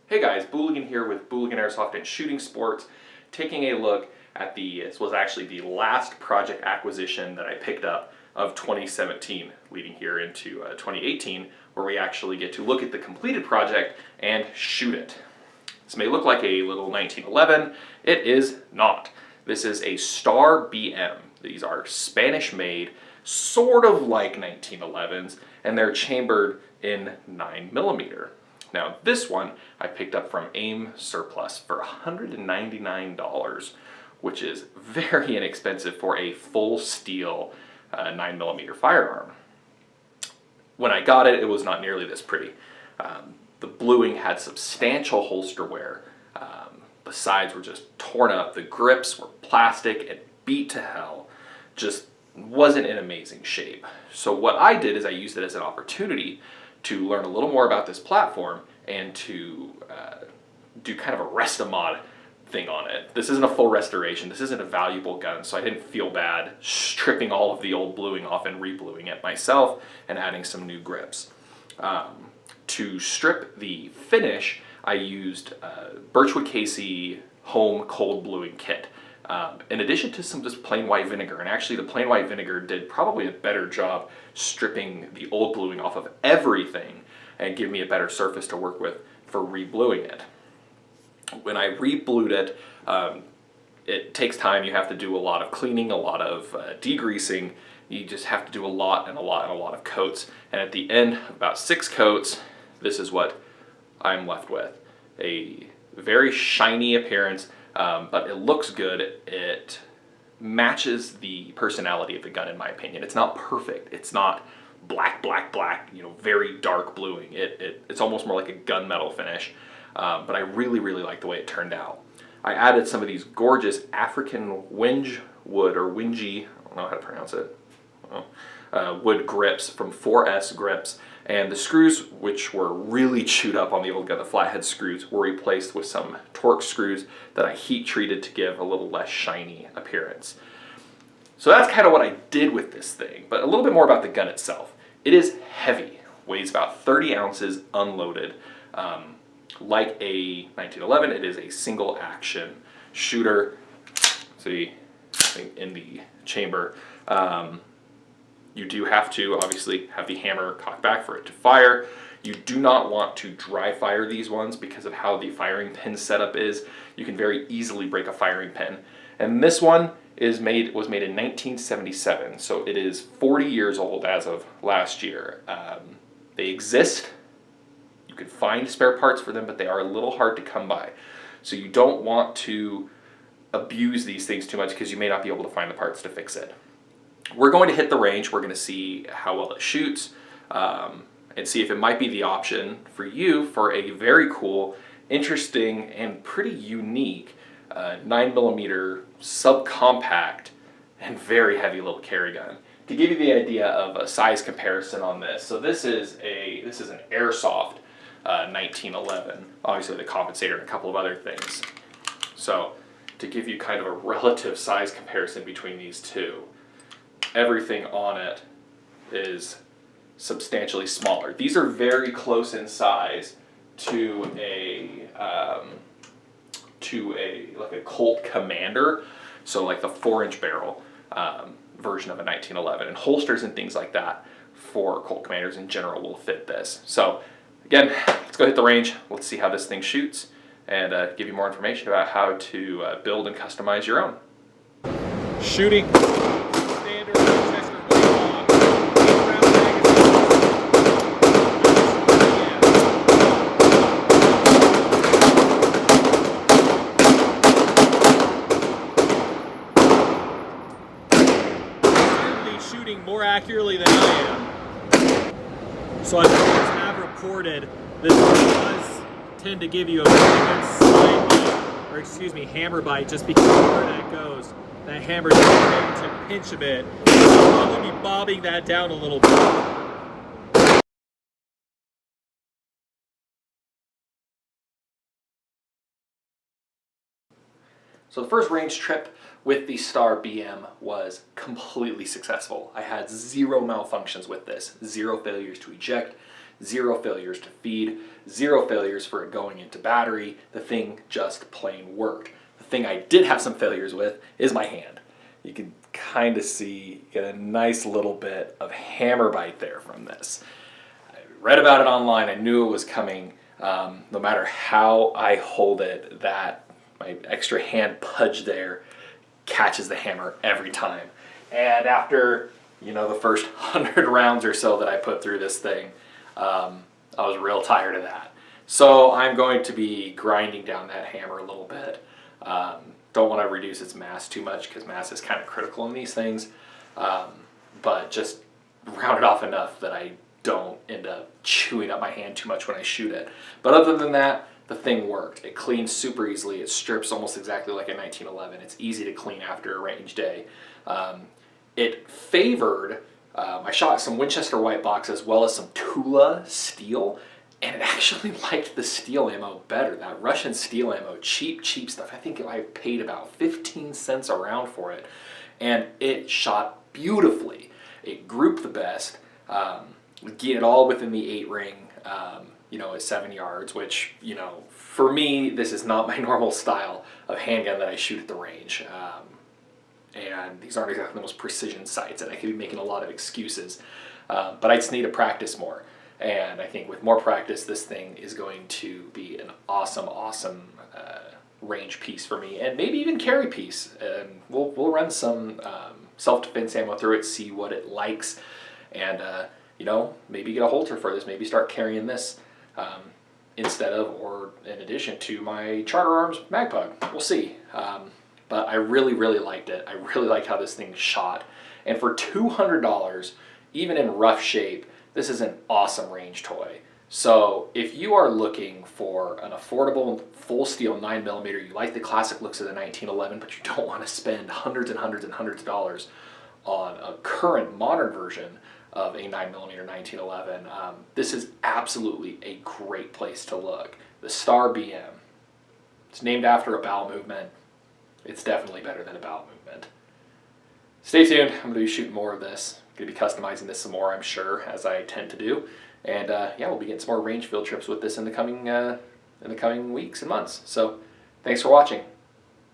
Hey guys, Booligan here with Booligan Airsoft and Shooting Sports, taking a look at this was actually the last project acquisition that I picked up of 2017, leading here into 2018, where we actually get to look at the completed project and shoot it. This may look like a little 1911, it is not. This is a Star BM. These are Spanish made, sort of like 1911s, and they're chambered in 9mm. Now this one I picked up from AIM Surplus for $199, which is very inexpensive for a full steel 9mm firearm. When I got it, it was not nearly this pretty. The bluing had substantial holster wear. The sides were just torn up. The grips were plastic and beat to hell. Just wasn't in amazing shape. So what I did is I used it as an opportunity to learn a little more about this platform and to do kind of a rest-a-mod thing on it. This isn't a full restoration, this isn't a valuable gun, so I didn't feel bad stripping all of the old bluing off and re-bluing it myself and adding some new grips. To strip the finish, I used Birchwood Casey Home Cold Bluing Kit. In addition to some just plain white vinegar, and actually the plain white vinegar did probably a better job stripping the old bluing off of everything and give me a better surface to work with for re-bluing it. When I re-blued it, it takes time. You have to do a lot of cleaning, a lot of degreasing. You just have to do a lot and a lot and a lot of coats. And at the end, about 6 coats, this is what I'm left with. A very shiny appearance, but it looks good. It matches the personality of the gun, in my opinion. It's not perfect. It's not black, black, black, you know, very dark bluing. It's almost more like a gunmetal finish, but I really, really like the way it turned out. I added some of these gorgeous African winge wood, or wingy, I don't know how to pronounce it, wood grips from 4S Grips, and the screws, which were really chewed up on the old gun, the flathead screws, were replaced with some Torx screws that I heat treated to give a little less shiny appearance. So that's kind of what I did with this thing, but a little bit more about the gun itself. It is heavy, weighs about 30 ounces unloaded. Like a 1911, it is a single action shooter. See, in the chamber. You do have to obviously have the hammer cocked back for it to fire. You do not want to dry fire these ones because of how the firing pin setup is. You can very easily break a firing pin. And this one was made in 1977, so it is 40 years old as of last year. They exist. You can find spare parts for them, but they are a little hard to come by. So you don't want to abuse these things too much because you may not be able to find the parts to fix it. We're going to hit the range. We're going to see how well it shoots and see if it might be the option for you for a very cool, interesting, and pretty unique 9mm subcompact and very heavy little carry gun. To give you the idea of a size comparison on this, so this is an airsoft 1911. Obviously the compensator and a couple of other things. So to give you kind of a relative size comparison between these two, everything on it is substantially smaller. These are very close in size to like a Colt Commander, so like the 4-inch barrel version of a 1911, and holsters and things like that for Colt Commanders in general will fit this. So again, let's go hit the range. Let's see how this thing shoots and give you more information about how to build and customize your own. Shooting. Standard Winchester weight lock, 8-round magazine. Certainly shooting more accurately than I am. So I've always have reported this does tend to give you a very good slide bite, or excuse me, hammer bite, just because of where that goes. That hammer does tend to pinch a bit. I'll probably be bobbing that down a little bit. So the first range trip with the Star BM was completely successful. I had 0 malfunctions with this, 0 failures to eject, 0 failures to feed, 0 failures for it going into battery. The thing just plain worked. The thing I did have some failures with is my hand. You can kind of see, get a nice little bit of hammer bite there from this. I read about it online, I knew it was coming. No matter how I hold it, that my extra hand pudge there catches the hammer every time. And after, the first 100 rounds or so that I put through this thing, I was real tired of that. So I'm going to be grinding down that hammer a little bit. Don't want to reduce its mass too much because mass is kind of critical in these things. But just round it off enough that I don't end up chewing up my hand too much when I shoot it. But other than that, the thing worked. It cleans super easily. It strips almost exactly like a 1911. It's easy to clean after a range day. It favored, I shot some Winchester white box as well as some Tula steel, and it actually liked the steel ammo better. That Russian steel ammo, cheap stuff. I think I paid about 15 cents a round for it, and it shot beautifully. It grouped the best. Get it all within the 8 ring, at 7 yards, which, for me, this is not my normal style of handgun that I shoot at the range. And these aren't exactly the most precision sights, and I could be making a lot of excuses. But I just need to practice more. And I think with more practice, this thing is going to be an awesome range piece for me, and maybe even carry piece. And we'll run some self-defense ammo through it, see what it likes, and maybe get a holster for this. Maybe start carrying this instead of or in addition to my Charter Arms Magpug. We'll see. But I really liked it. I really like how this thing shot. And for $200, even in rough shape, this is an awesome range toy. So if you are looking for an affordable full steel 9mm, you like the classic looks of the 1911, but you don't want to spend hundreds and hundreds of dollars on a current modern version of a 9mm 1911, this is absolutely a great place to look. The Star BM. It's named after a bowel movement. It's definitely better than a bowel movement. Stay tuned. I'm going to be shooting more of this. I'm going to be customizing this some more, I'm sure, as I tend to do. And we'll be getting some more range field trips with this in the coming weeks and months. So thanks for watching.